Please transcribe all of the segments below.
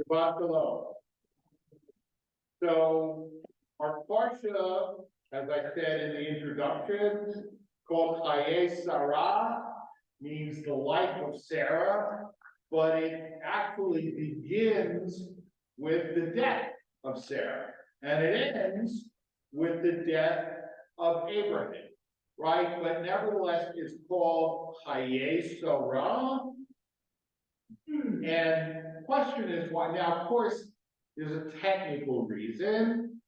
Shabbat Shalom. So our Parsha, as I said in the introduction, called Chayyei means the life of Sarah, but it actually begins with the death of Sarah, and it ends with the death of Abraham, right? But nevertheless, it's called Chayyei Sarah. And the question is why. Now, of course, there's a technical reason,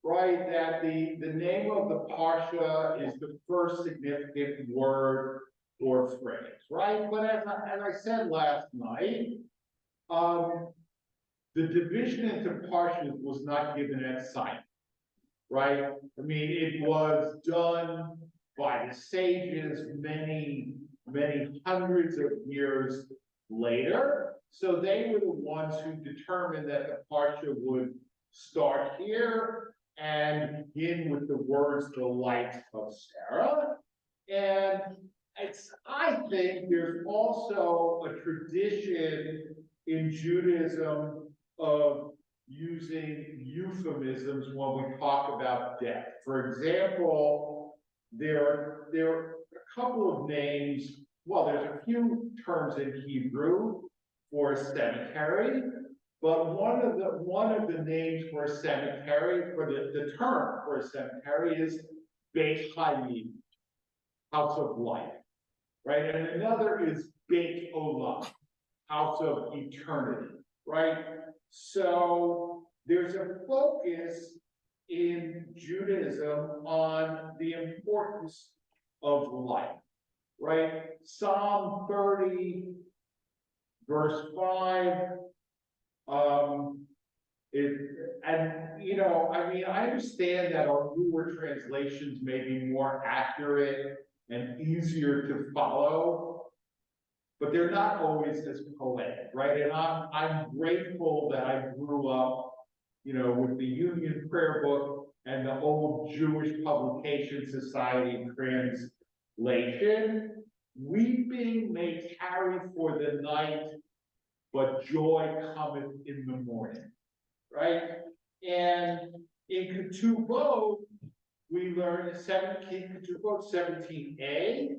right? That the name of the Parsha is the first significant word or phrase, right? But as I said last night, the division into Parshas was not given at sight, right? I mean, it was done by the sages many hundreds of years later. So they were the ones who determined that the Parsha would start here and begin with the words, the light of Sarah. And I think there's also a tradition in Judaism of using euphemisms when we talk about death. For example, there are a couple of names. Well, there's a few terms in Hebrew for a cemetery, but one of the names for a cemetery, for the term for a cemetery, is Beit Chayyei, house of life, right? And another is Beit Olam, house of eternity, right? So there's a focus in Judaism on the importance of life, right? Psalm 30, verse 5, I understand that our newer translations may be more accurate and easier to follow, but they're not always as poetic, right? And I'm grateful that I grew up, with the Union Prayer Book and the old Jewish Publication Society translation. Weeping may tarry for the night, but joy cometh in the morning, right? And in Ketubot, we learn Ketubot 17a,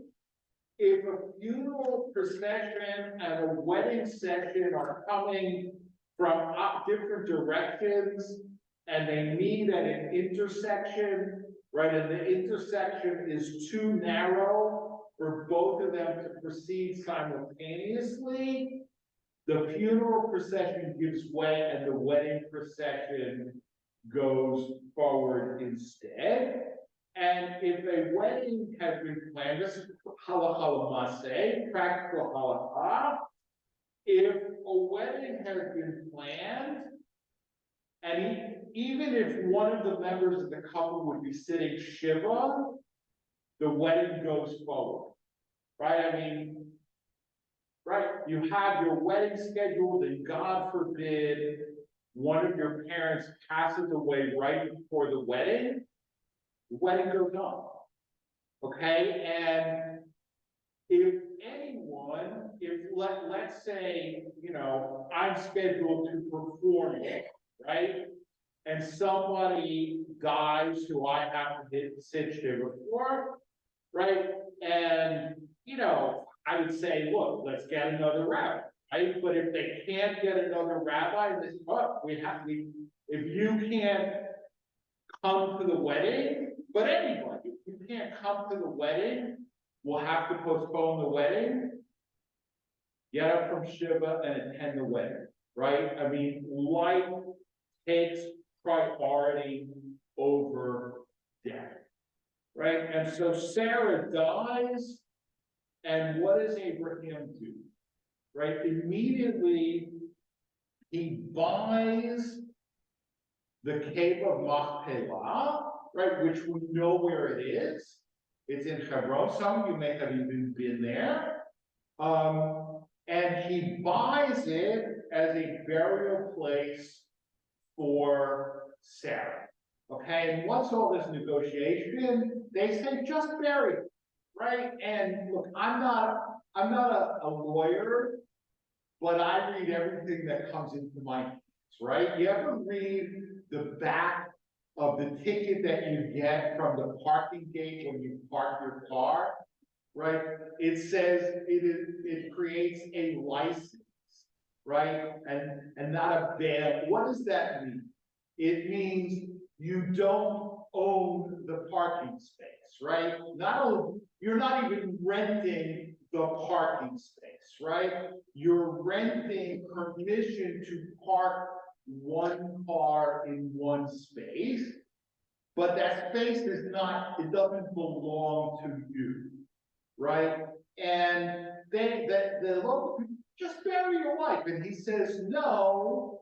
if a funeral procession and a wedding session are coming from different directions and they meet at an intersection, right? And the intersection is too narrow for both of them to proceed simultaneously, the funeral procession gives way and the wedding procession goes forward instead. And if a wedding has been planned, this is halacha l'maseh, practical halacha. If a wedding has been planned, and even if one of the members of the couple would be sitting shiva, the wedding goes forward, right? Right, you have your wedding scheduled, and God forbid one of your parents passes away right before the wedding goes on, okay? And let's say, I'm scheduled to perform it, right? And somebody dies who I have to sit shiva for, right? And, I would say, look, let's get another rabbi, right? But if they can't get another rabbi, this if you can't come to the wedding, but anybody, if you can't come to the wedding, we'll have to postpone the wedding, get up from Shiva and attend the wedding, right? Life takes priority over death, right? And so Sarah dies, and what does Abraham do? Right? Immediately, he buys the cave of Machpelah, right? Which we know where it is. It's in Hebron. Some of you may have even been there. And he buys it as a burial place for Sarah. Okay, and what's all this negotiation? They say just bury it, right? And look, I'm not a lawyer, but I read everything that comes into my right? You ever read the back of the ticket that you get from the parking gate when you park your car, right? It says it creates a license, right? And not a bail. What does that mean? It means you don't own the parking space, right? Not only, you're not even renting the parking space, right? You're renting permission to park one car in one space, but that space is not, it doesn't belong to you, right? And the local people just bury your life. And he says, no,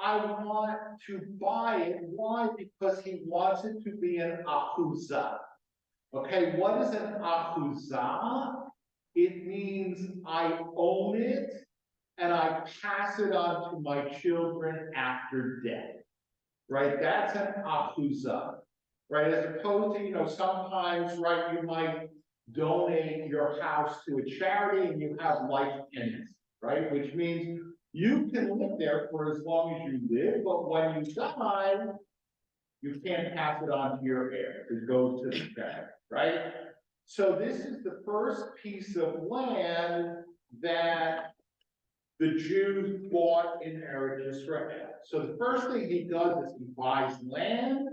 I want to buy it. Why? Because he wants it to be an ahuzah. Okay, what is an ahuzah? It means I own it and I pass it on to my children after death. Right? That's an ahuzah. Right? As opposed to, sometimes, right, you might donate your house to a charity and you have life tenancy, right? Which means you can live there for as long as you live, but when you die, you can't pass it on to your heirs. It goes to the charity, right? So this is the first piece of land that the Jews bought in Eretz Israel. So the first thing he does is he buys land,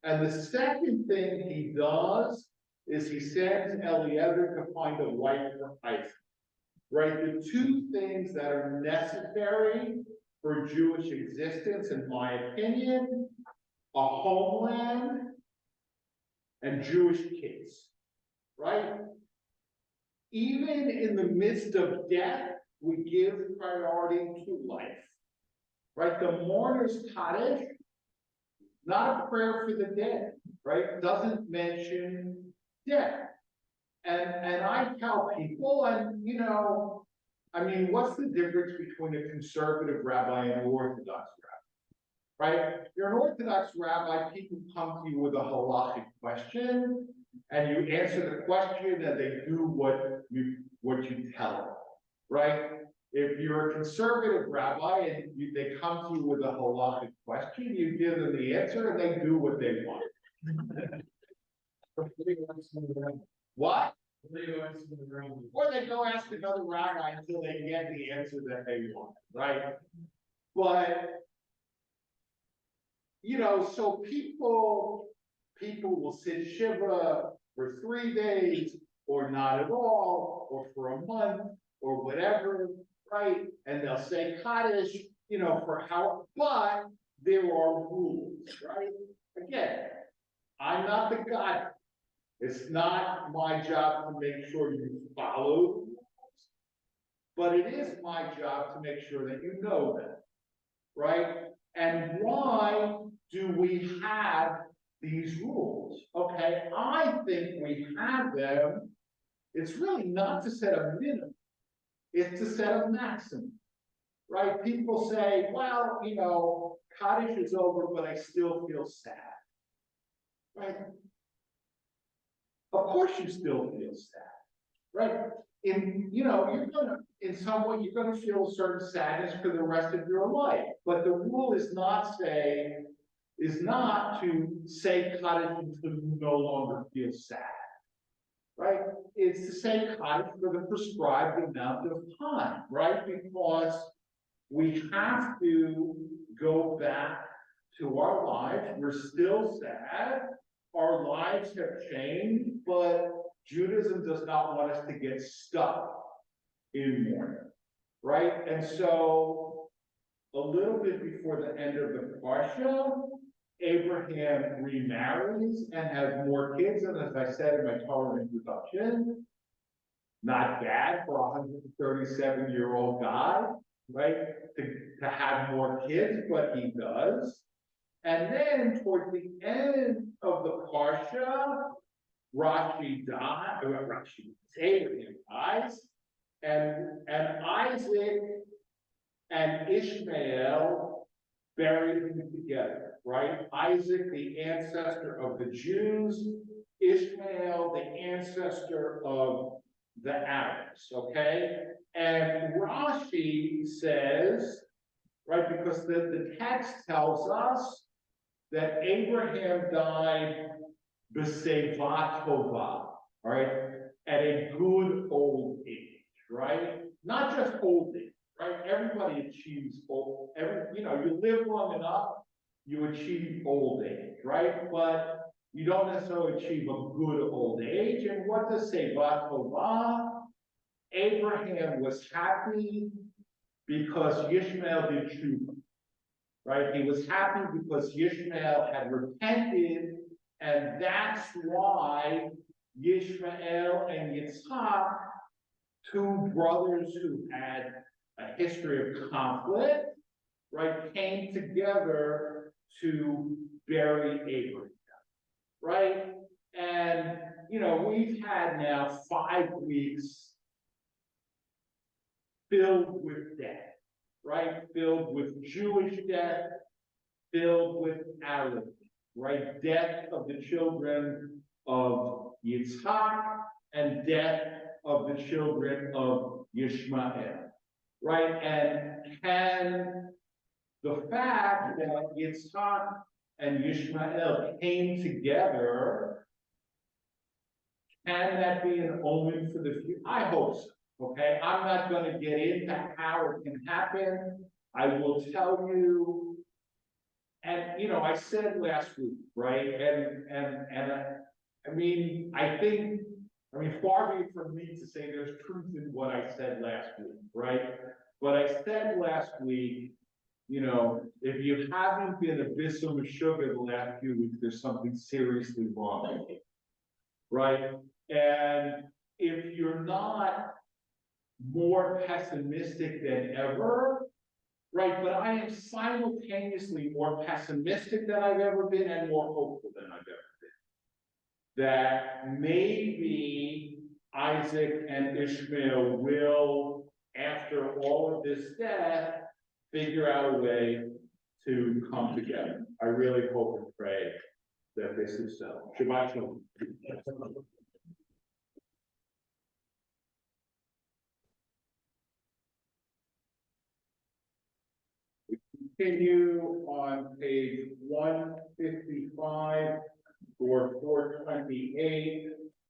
and the second thing he does is he sends Eliezer to find a wife for Isaac. Right, the two things that are necessary for Jewish existence, in my opinion, a homeland and Jewish kids, right? Even in the midst of death, we give priority to life, right? The mourner's Kaddish, not a prayer for the dead, right? Doesn't mention death. And I tell people, and what's the difference between a conservative rabbi and an Orthodox rabbi, right? You're an Orthodox rabbi, people come to you with a halachic question, and you answer the question, and they do what you tell them, right? If you're a conservative rabbi and they come to you with a halachic question, you give them the answer, and they do what they want. What? Or they go ask another rabbi until they get the answer that they want, right? But so people will sit Shiva for 3 days, or not at all, or for a month, or whatever, right? And they'll say Kaddish, for how, but there are rules, right? Again, I'm not the God. It's not my job to make sure you follow the rules, but it is my job to make sure that you know them, right? And why do we have these rules? Okay, I think we have them. It's really not to set a minimum, it's to set a maximum, right? People say, well, Kaddish is over, but I still feel sad, right? Of course you still feel sad, right? In some way, you're gonna feel a certain sadness for the rest of your life. But the rule is not to say Kaddish until you no longer feel sad, right? It's to say Kaddish for the prescribed amount of time, right? Because we have to go back to our lives. We're still sad. Our lives have changed, but Judaism does not want us to get stuck in mourning, right? And so, a little bit before the end of the Parsha, Abraham remarries and has more kids, and as I said in my Torah introduction, not bad for a 137-year-old guy, right? To have more kids, but he does. And then towards the end of the Parsha, Abraham dies, and Isaac and Ishmael buried him together, right? Isaac, the ancestor of the Jews, Ishmael, the ancestor of the Arabs, okay? And Rashi says right? Because the text tells us that Abraham died b'seva tova, right? At a good old age, right? Not just old age, right? Everybody achieves old, you live long enough, you achieve old age, right? But you don't necessarily achieve a good old age. And what does seva tova? Abraham was happy because Ishmael did tshuva, right? He was happy because Ishmael had repented, and that's why Ishmael and Yitzhak, two brothers who had a history of conflict, right, came together to bury Abraham, right? And, we've had now 5 weeks filled with death, right? Filled with Jewish death, filled with Arab, right? Death of the children of Yitzhak and death of the children of Yishmael, right? And can the fact that Yitzhak and Yishmael came together, can that be an omen for the future? I hope so. Okay, I'm not going to get into how it can happen. I will tell you, and I said last week, right? Far be it from me to say there's truth in what I said last week, right? But I said last week, if you haven't been a bissel of sugar the last few weeks, there's something seriously wrong with you, right? And if you're not more pessimistic than ever, right? But I am simultaneously more pessimistic than I've ever been and more hopeful than I've ever been. That maybe Isaac and Ishmael will, after all of this death, figure out a way to come together. I really hope and pray that this is so. Shabbat Shalom. Continue on page 155 or 428.